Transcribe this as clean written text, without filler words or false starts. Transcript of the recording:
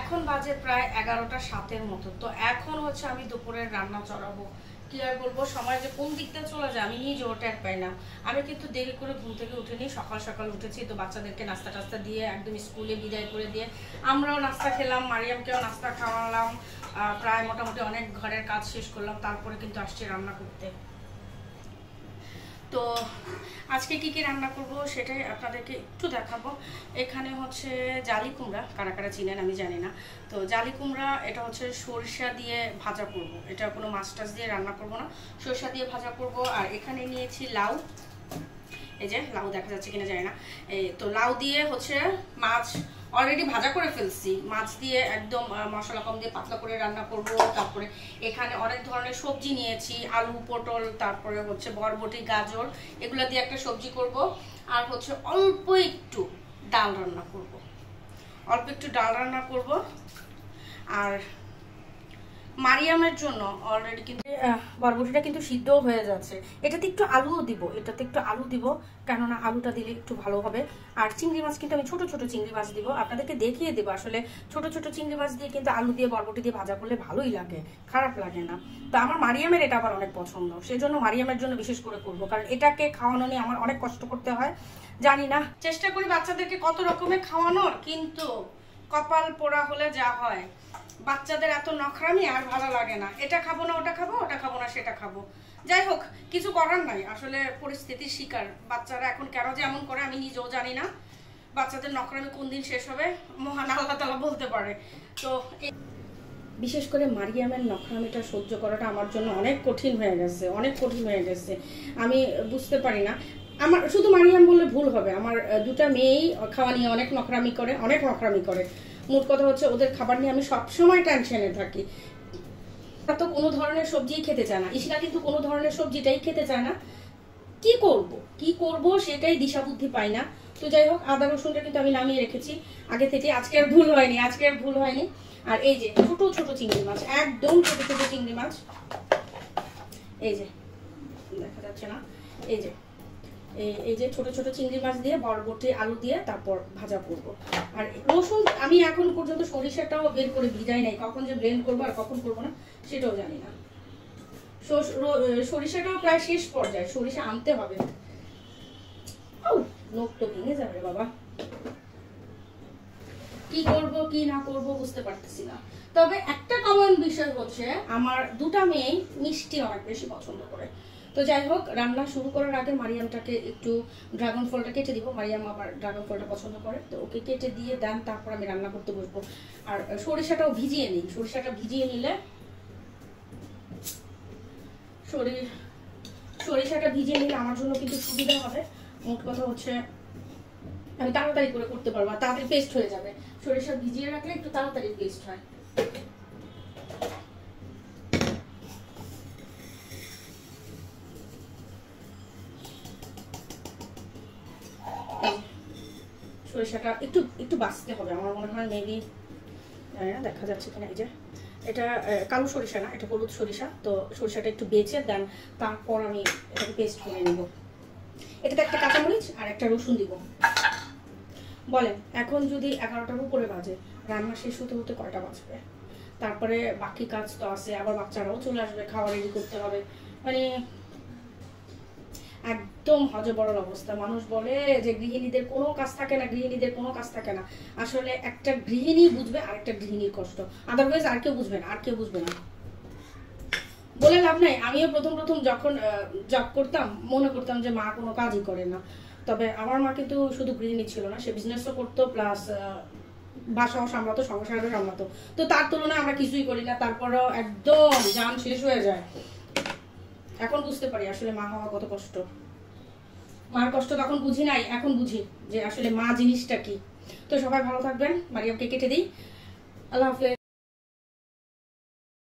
এখন বাজে প্রায় 11টা 7-এর মতো। তো এখন হচ্ছে আমি দুপুরের রান্না চড়াবো। কি আর বলবো, সময় যে কোন দিকটা চলে যায় আমি নিজেও টের পাই না। আমি কিন্তু দেরি করে ঘুম থেকে উঠিনি, সকাল সকাল উঠেছি। তো বাচ্চাদেরকে নাস্তা টাস্তা দিয়ে একদম স্কুলে বিদায় করে দিয়ে আমরাও নাস্তা খেলাম, মারিয়ামকেও নাস্তা খাওয়ালাম, প্রায় মোটামুটি অনেক ঘরের কাজ শেষ করলাম। তারপরে কিন্তু আসছি রান্না করতে। তো আজকে কি কি রান্না করব সেটাই আপনাদেরকে একটু দেখাবো। এখানে হচ্ছে জালি কুমড়া, কারা কারা চিনেন আমি জানি না। তো জালি কুমড়া এটা হচ্ছে সরিষা দিয়ে ভাজা করব, এটা কোনো মাছ টাছ দিয়ে রান্না করব না, সরিষা দিয়ে ভাজা করব। আর এখানে নিয়েছি লাউ, এই যে লাউ দেখা যাচ্ছে কিনা জানি না। তো লাউ দিয়ে হচ্ছে মাছ অলরেডি ভাজা করে ফেলছি, মাছ দিয়ে একদম মশলা কম দিয়ে পাতলা করে রান্না করব। তারপরে এখানে অনেক ধরনের সবজি নিয়েছি, আলু, পটল, তারপরে হচ্ছে বরবটি, গাজর, এগুলো দিয়ে একটা সবজি করব। আর হচ্ছে অল্প একটু ডাল রান্না করব, অল্প একটু ডাল রান্না করব। আর মারিয়ামের জন্য অলরেডি কিন্তু বরবটিটা কিন্তু সিদ্ধ হয়ে যাচ্ছে। এটাতে একটু আলুও দিব, এটাতে একটু আলু দিব, কেননা আলুটা দিলে একটু ভালো হবে। আর চিংড়ি মাছ কিন্তু আমি ছোট ছোট চিংড়ি মাছ দিব, আপনাদেরকে দেখিয়ে দেবো। আসলে ছোট ছোট চিংড়ি মাছ দিয়ে কিন্তু আলু দিয়ে বরবটি দিয়ে ভাজা করলে ভালোই লাগে, খারাপ লাগে না। তো আমার মারিয়ামের এটা আবার অনেক পছন্দ, সেই জন্য মারিয়ামের জন্য বিশেষ করে করবো, কারণ এটাকে খাওয়ানো নিয়ে আমার অনেক কষ্ট করতে হয়। জানি না, চেষ্টা করি বাচ্চাদেরকে কত রকমের খাওয়ানোর, কিন্তু কপাল পোড়া হলে যা হয়, বাচ্চাদের এত নখরামি আর ভালো লাগে না। এটা খাবো না ওটা খাবো, ওটা খাবো না সেটা খাবো। যাই হোক, কিছু করার নাই, আসলে পরিস্থিতির শিকার। বাচ্চারা এখন কেন যে এমন করে আমি নিজেও জানি না। বাচ্চাদের নখরামি কোন দিন শেষ হবে মহান আল্লাহ তাআলা বলতে পারে। তো বিশেষ করে মারিয়ামের নখরামিটা সহ্য করাটা আমার জন্য অনেক কঠিন হয়ে গেছে, অনেক কঠিন হয়ে গেছে। আমি বুঝতে পারি না, আমার শুধু মারিয়াম বললে ভুল হবে, আমার দুটা মেয়েই খাওয়া নিয়ে অনেক নখরামি করে, অনেক নখরামি করে। মোট কথা হচ্ছে ওদের খাবার নিয়ে আমি সবসময় টেনশনে থাকি। তো কোনো ধরনের সবজিই খেতে চায় না, ইশিকা কিন্তু কোনো ধরনের সবজিটাই খেতে চায় না। কি করব কি করব সেটাই দিশা বুদ্ধি পাই না। তো যাই হোক, আদা রসুনটা কিন্তু আমি নামিয়ে রেখেছি আগে থেকে, আজকে আর ভুল হয়নি, আজকে আর ভুল হয়নি। আর এই যে ছোট ছোট চিংড়ি মাছ, একদম ছোট ছোট চিংড়ি মাছ, এই যে দেখা যাচ্ছে না, এই যে এই যে ছোট ছোট চিংড়ি মাছ দিয়ে বরবটি আলু দিয়ে তারপর ভাজা করব। আর রসুন আমি এখন পর্যন্ত সরিষাটাও বের করে ভিজাই নাই, কখন যে ব্লেন্ড করবো আর কখন করবো না সেটাও জানি না। সরিষাটাও প্রায় শেষ পর্যায়ে, সরিষা আনতে হবে। নখ তো ভেঙে যাবে বাবা, কি করব কি না করব বুঝতে পারতেছি না। তবে একটা কমন বিষয় হচ্ছে আমার দুটা মেয়ে মিষ্টি অনেক বেশি পছন্দ করে। তো যাই হোক, রান্না শুরু করার আগে মারিয়ামটাকে একটু ড্রাগন ফলটা কেটে দিব। মারিয়াম আবার ড্রাগন ফলটা পছন্দ করে, তো ওকে কেটে দিয়ে দেন, তারপর আমি রান্না করতে বসবো। আর সরিষাটাও ভিজিয়ে নিই, সরিষাটা ভিজিয়ে নিলে সরিষাটা ভিজিয়ে নিলে আমার জন্য কিন্তু সুবিধা হবে। মোট কথা হচ্ছে আমি তাড়াতাড়ি করে করতে পারবো, তাড়াতাড়ি পেস্ট হয়ে যাবে। সরিষা ভিজিয়ে রাখলে একটু তাড়াতাড়ি পেস্ট হয়। সরিষাটা একটু একটু বাছতে হবে আমার মনে হয়, মেবি জানি না দেখা যাচ্ছে কিনা। এই যে এটা কালো সরিষা না, এটা হলুদ সরিষা। তো সরিষাটা একটু বেঁচে দেন, তারপর আমি এটাকে পেস্ট করে নেব। এটাতে একটা কাঁচামরিচ আর একটা রসুন দিব। বলেন এখন যদি 11টার উপরে বাজে, রান্না শেষ হতে হতে কয়টা বাজবে? তারপরে বাকি কাজ তো আছে, আবার বাচ্চারাও চলে আসবে, খাওয়া রেডি করতে হবে। মানে একদম হজবরল অবস্থা। মানুষ বলে যে গৃহিণীদের কোনো কাজ থাকে না, গৃহিণীদের কোনো কাজ থাকে না। আসলে একটা গৃহিণী বুঝবে আর একটা গৃহিণীর কষ্ট, আদারওয়াইজ আর কেউ বুঝবে না, আর কেউ বুঝবে না। বলে লাভ নাই। আমিও প্রথম প্রথম যখন জব করতাম মনে করতাম যে মা কোনো কাজই করে না। তবে আমার মা কিন্তু শুধু গৃহিণী ছিল না, সে বিজনেসও করতো, প্লাস বাসাও সামলাতো, সংসারও সামলাতো। তো তার তুলনায় আমরা কিছুই করি না, তারপরেও একদম জান শেষ হয়ে যায়। এখন বুঝতে পারি আসলে মা হওয়া কত কষ্ট। মার কষ্ট তখন বুঝি নাই, এখন বুঝি যে আসলে মা জিনিসটা কি। তো সবাই ভালো থাকবেন, মারিয়ামকে কেটে দিই। আল্লাহ হাফেজ।